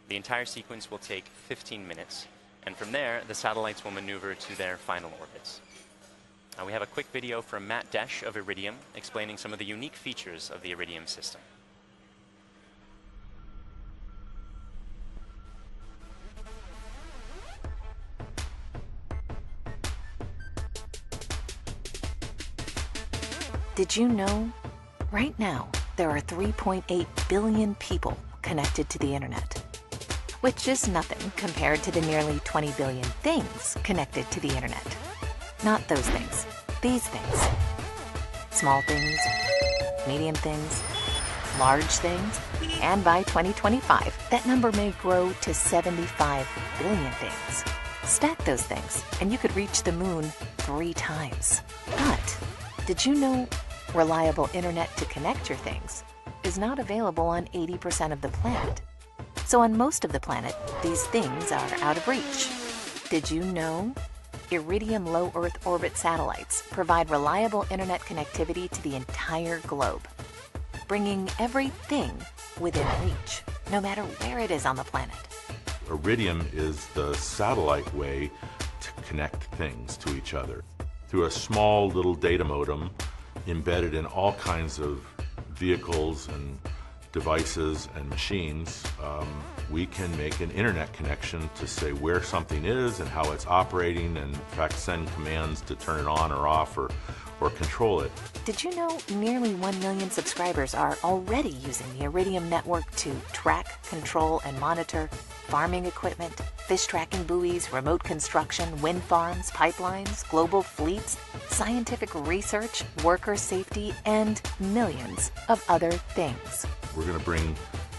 The entire sequence will take 15 minutes, and from there, the satellites will maneuver to their final orbits. We have a quick video from Matt Desch of Iridium explaining some of the unique features of the Iridium system. Did you know? Right now, there are 3.8 billion people connected to the internet, which is nothing compared to the nearly 20 billion things connected to the internet. Not those things, these things. Small things, medium things, large things, and by 2025, that number may grow to 75 billion things. Stack those things, and you could reach the moon 3 times. But did you know reliable internet to connect your things is not available on 80% of the planet? So on most of the planet, these things are out of reach. Did you know? Iridium low Earth orbit satellites provide reliable internet connectivity to the entire globe, bringing everything within reach, no matter where it is on the planet. Iridium is the satellite way to connect things to each other. Through a small little data modem embedded in all kinds of vehicles and devices and machines, we can make an internet connection to say where something is and how it's operating, and in fact send commands to turn it on or off or control it. Did you know nearly 1 million subscribers are already using the Iridium network to track, control, and monitor farming equipment, fish tracking buoys, remote construction, wind farms, pipelines, global fleets, scientific research, worker safety, and millions of other things? We're going to bring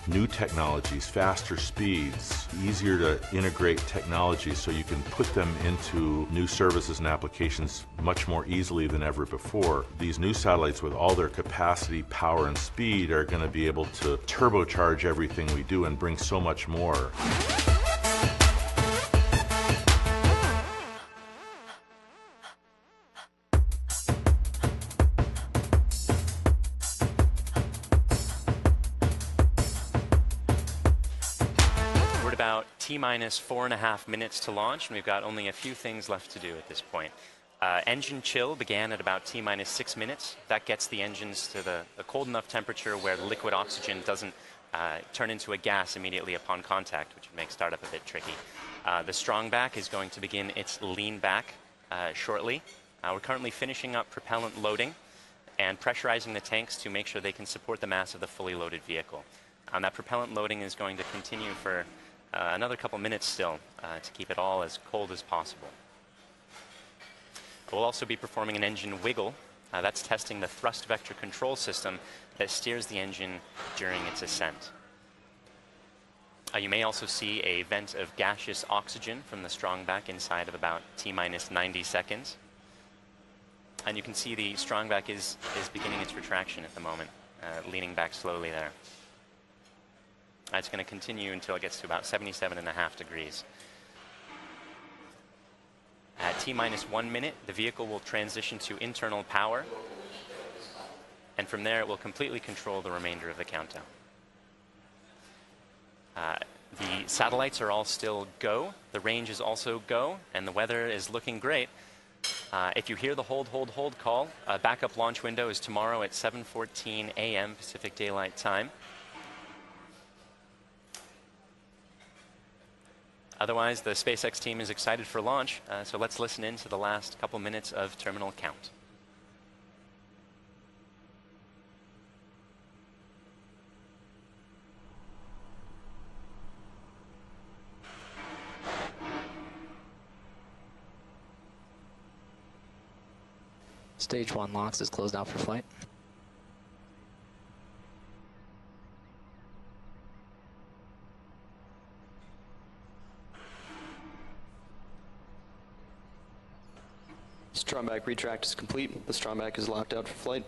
new technologies, faster speeds, easier to integrate technologies so you can put them into new services and applications much more easily than ever before. These new satellites with all their capacity, power, and speed are going to be able to turbocharge everything we do and bring so much more. About T-minus 4.5 minutes to launch, and we've got only a few things left to do at this point. Engine chill began at about T-minus 6 minutes. That gets the engines to a cold enough temperature where the liquid oxygen doesn't turn into a gas immediately upon contact, which would make startup a bit tricky. The strong back is going to begin its lean back shortly. We're currently finishing up propellant loading and pressurizing the tanks to make sure they can support the mass of the fully loaded vehicle. That propellant loading is going to continue for another couple minutes still to keep it all as cold as possible. We'll also be performing an engine wiggle. That's testing the thrust vector control system that steers the engine during its ascent. You may also see a vent of gaseous oxygen from the strong back inside of about T-minus 90 seconds. And you can see the strong back is beginning its retraction at the moment, leaning back slowly there. It's going to continue until it gets to about 77.5 degrees. At T-minus 1 minute, the vehicle will transition to internal power, and from there it will completely control the remainder of the countdown. The satellites are all still go, the range is also go, and the weather is looking great. If you hear the hold call, backup launch window is tomorrow at 7:14 a.m. Pacific Daylight Time. Otherwise, the SpaceX team is excited for launch, so let's listen in to the last couple minutes of terminal count. Stage 1 LOX is closed out for flight. Strongback retract is complete. The strongback is locked out for flight.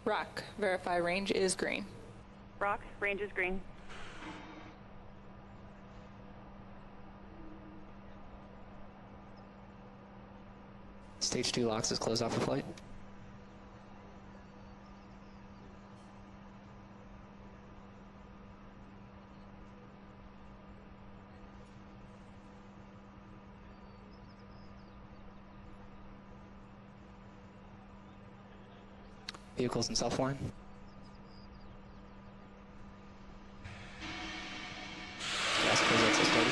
Rock, verify range is green. Rock, range is green. Stage 2 LOX is closed out for flight. Vehicles in self-line. Gas closeouts are started.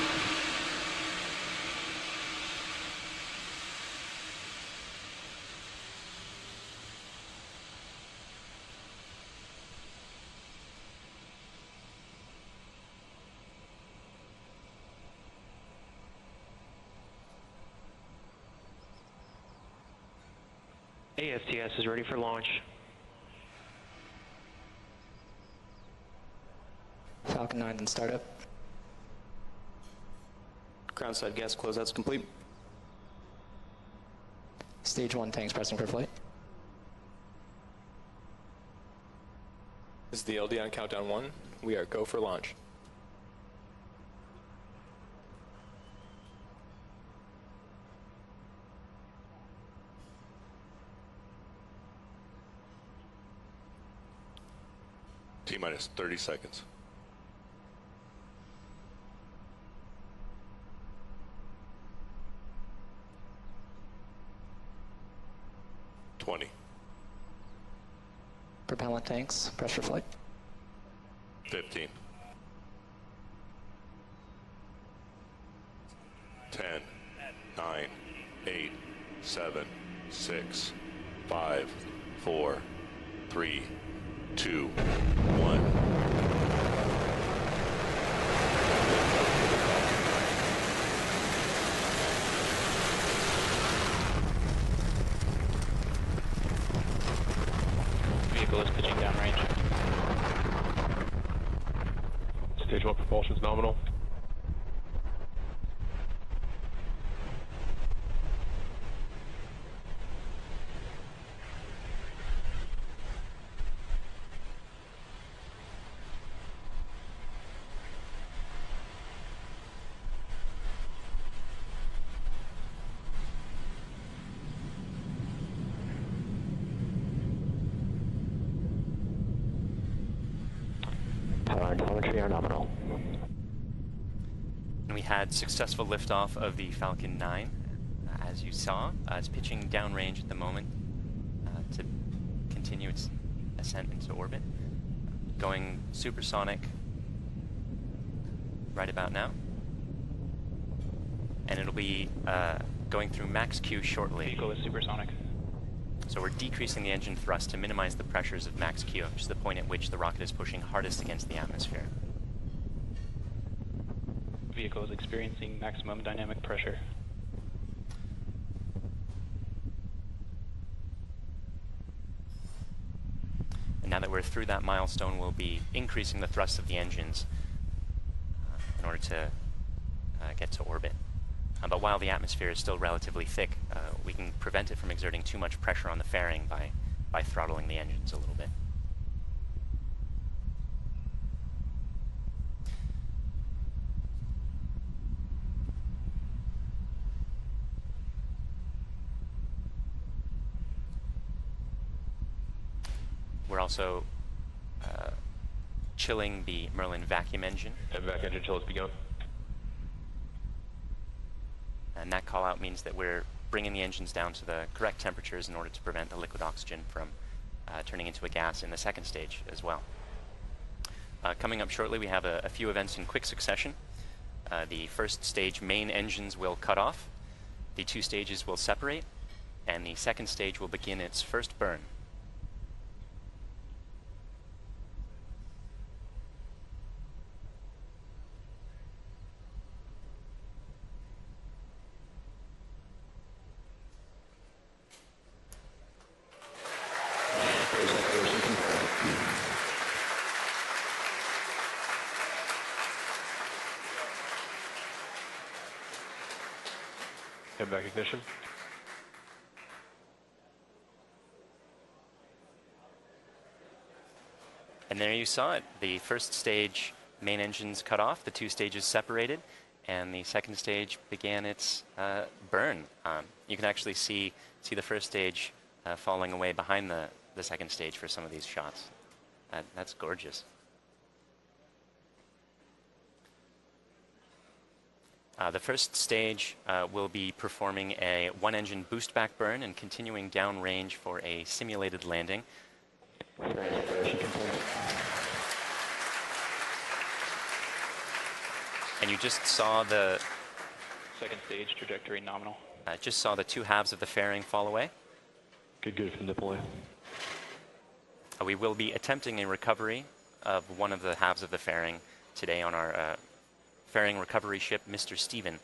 ASTS is ready for launch. Falcon 9 in startup. Ground side gas closeouts complete. Stage 1 tanks pressing for flight. This is the LD on countdown 1. We are go for launch. T-minus 30 seconds. Propellant tanks press for flight. 15. 10, 9, 8, 7, 6, 5, 4, 3, 2, 1. Vehicle is pitching downrange. Stage 1 propulsion is nominal. Power and telemetry are nominal. And we had successful liftoff of the Falcon 9. As you saw, it's pitching downrange at the moment to continue its ascent into orbit. Going supersonic right about now. And it'll be going through max Q shortly. Vehicle is supersonic. So we're decreasing the engine thrust to minimize the pressures of max Q, which is the point at which the rocket is pushing hardest against the atmosphere. Vehicle is experiencing maximum dynamic pressure. And now that we're through that milestone, we'll be increasing the thrust of the engines in order to get to orbit. But while the atmosphere is still relatively thick, we can prevent it from exerting too much pressure on the fairing by throttling the engines a little bit. We're also chilling the Merlin vacuum engine. And vac engine chill has begun. And that call out means that we're bringing the engines down to the correct temperatures in order to prevent the liquid oxygen from turning into a gas in the second stage as well. Coming up shortly, we have a few events in quick succession. The first stage main engines will cut off, the two stages will separate, and the second stage will begin its first burn. Head back ignition. And there you saw it. The first stage main engines cut off, the two stages separated, and the second stage began its burn. You can actually see the first stage falling away behind the second stage for some of these shots. That's gorgeous. The first stage will be performing a one-engine boost-back burn and continuing downrange for a simulated landing. And you just saw the Second stage trajectory nominal. just saw the two halves of the fairing fall away. Good from deploy. We will be attempting a recovery of one of the halves of the fairing today on our fairing recovery ship, Mr. Stephen,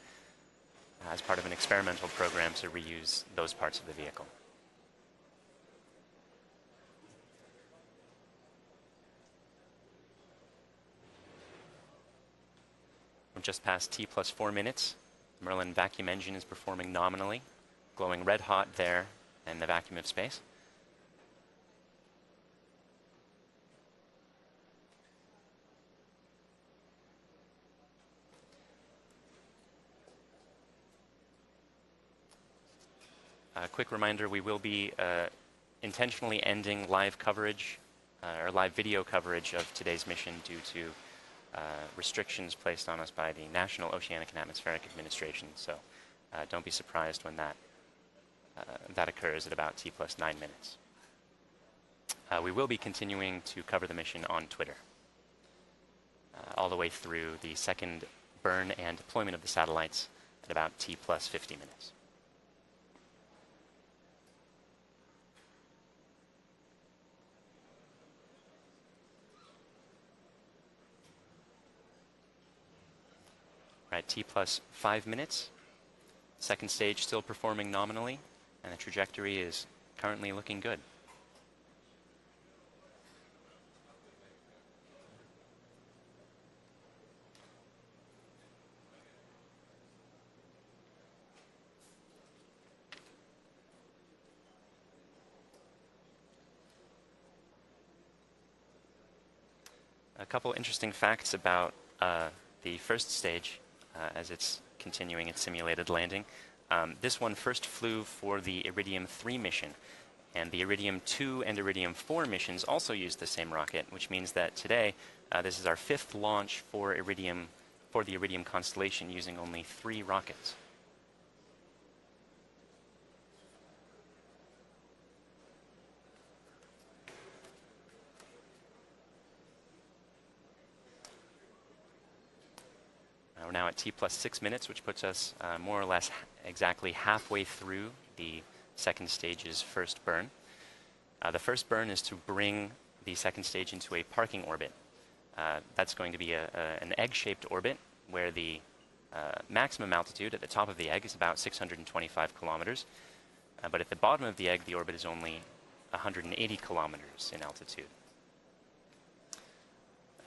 as part of an experimental program to reuse those parts of the vehicle. We're just past T plus 4 minutes. The Merlin vacuum engine is performing nominally, glowing red hot there in the vacuum of space. A quick reminder, we will be intentionally ending live coverage or live video coverage of today's mission due to restrictions placed on us by the National Oceanic and Atmospheric Administration. So don't be surprised when that occurs at about T plus 9 minutes. We will be continuing to cover the mission on Twitter all the way through the second burn and deployment of the satellites at about T plus 50 minutes. We're at T plus 5 minutes. Second stage still performing nominally, and the trajectory is currently looking good. A couple interesting facts about the first stage as it's continuing its simulated landing. This one first flew for the Iridium 3 mission, and the Iridium 2 and Iridium 4 missions also used the same rocket, which means that today this is our 5th launch for the Iridium constellation using only 3 rockets. We're now at T plus 6 minutes, which puts us more or less exactly halfway through the second stage's first burn. The first burn is to bring the second stage into a parking orbit. That's going to be an egg-shaped orbit where the maximum altitude at the top of the egg is about 625 kilometers. But at the bottom of the egg, the orbit is only 180 kilometers in altitude.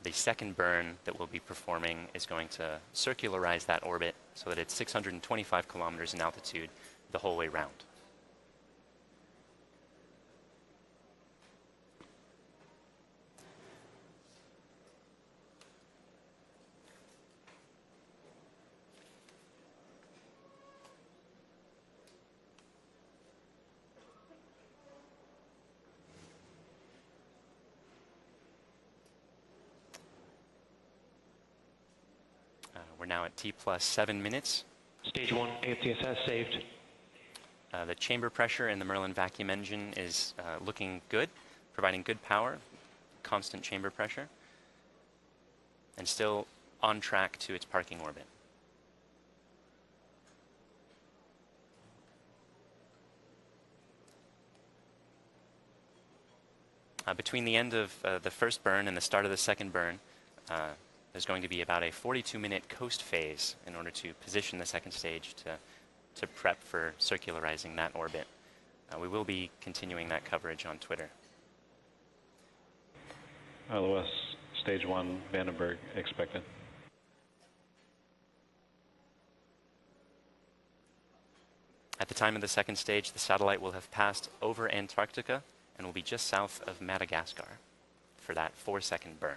The second burn that we'll be performing is going to circularize that orbit so that it's 625 kilometers in altitude the whole way round. We're now at T plus 7 minutes. Stage 1, AFTSS saved. The chamber pressure in the Merlin vacuum engine is looking good, providing good power, constant chamber pressure, and still on track to its parking orbit. Between the end of the first burn and the start of the second burn, there's going to be about a 42-minute coast phase in order to position the second stage to prep for circularizing that orbit. We will be continuing that coverage on Twitter. LOS Stage 1, Vandenberg expected. At the time of the second stage, the satellite will have passed over Antarctica and will be just south of Madagascar. for that 4-second burn.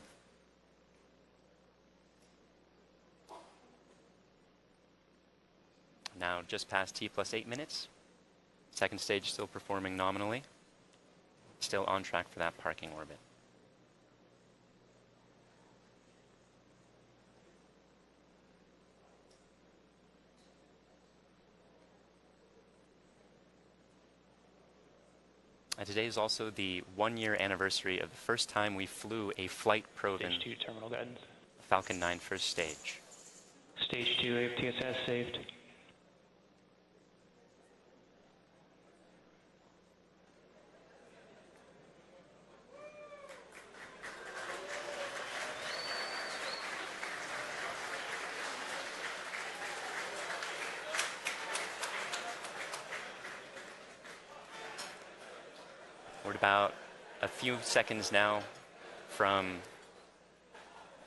Now just past T plus 8 minutes. Second stage still performing nominally. Still on track for that parking orbit. Today is also the 1-year anniversary of the first time we flew a flight-proven Stage 2 terminal guidance. Falcon 9 first stage. Stage 2 AFTSS saved. We're at about a few seconds now from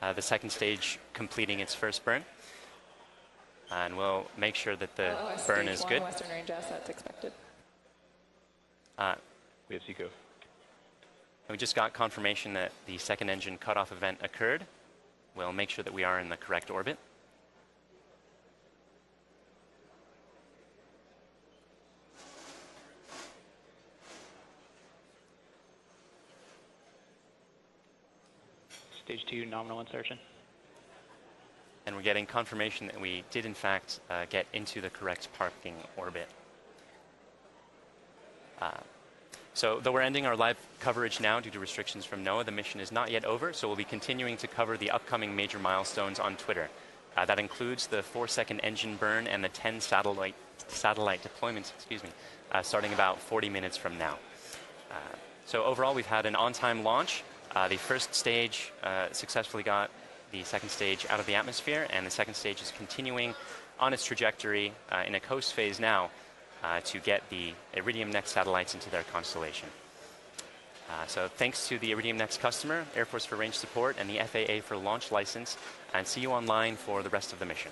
the second stage completing its first burn. And we'll make sure that the burn is good. Western range assets expected. We have SECO. We just got confirmation that the second engine cutoff event occurred. We'll make sure that we are in the correct orbit. Stage 2 nominal insertion. And we're getting confirmation that we did in fact get into the correct parking orbit. So though we're ending our live coverage now due to restrictions from NOAA, the mission is not yet over, so we'll be continuing to cover the upcoming major milestones on Twitter. That includes the 4-second engine burn and the 10 satellite deployments, starting about 40 minutes from now. So overall, we've had an on-time launch. The first stage successfully got the second stage out of the atmosphere, and the second stage is continuing on its trajectory in a coast phase now to get the Iridium Next satellites into their constellation. So thanks to the Iridium Next customer, Air Force for range support, and the FAA for launch license, and see you online for the rest of the mission.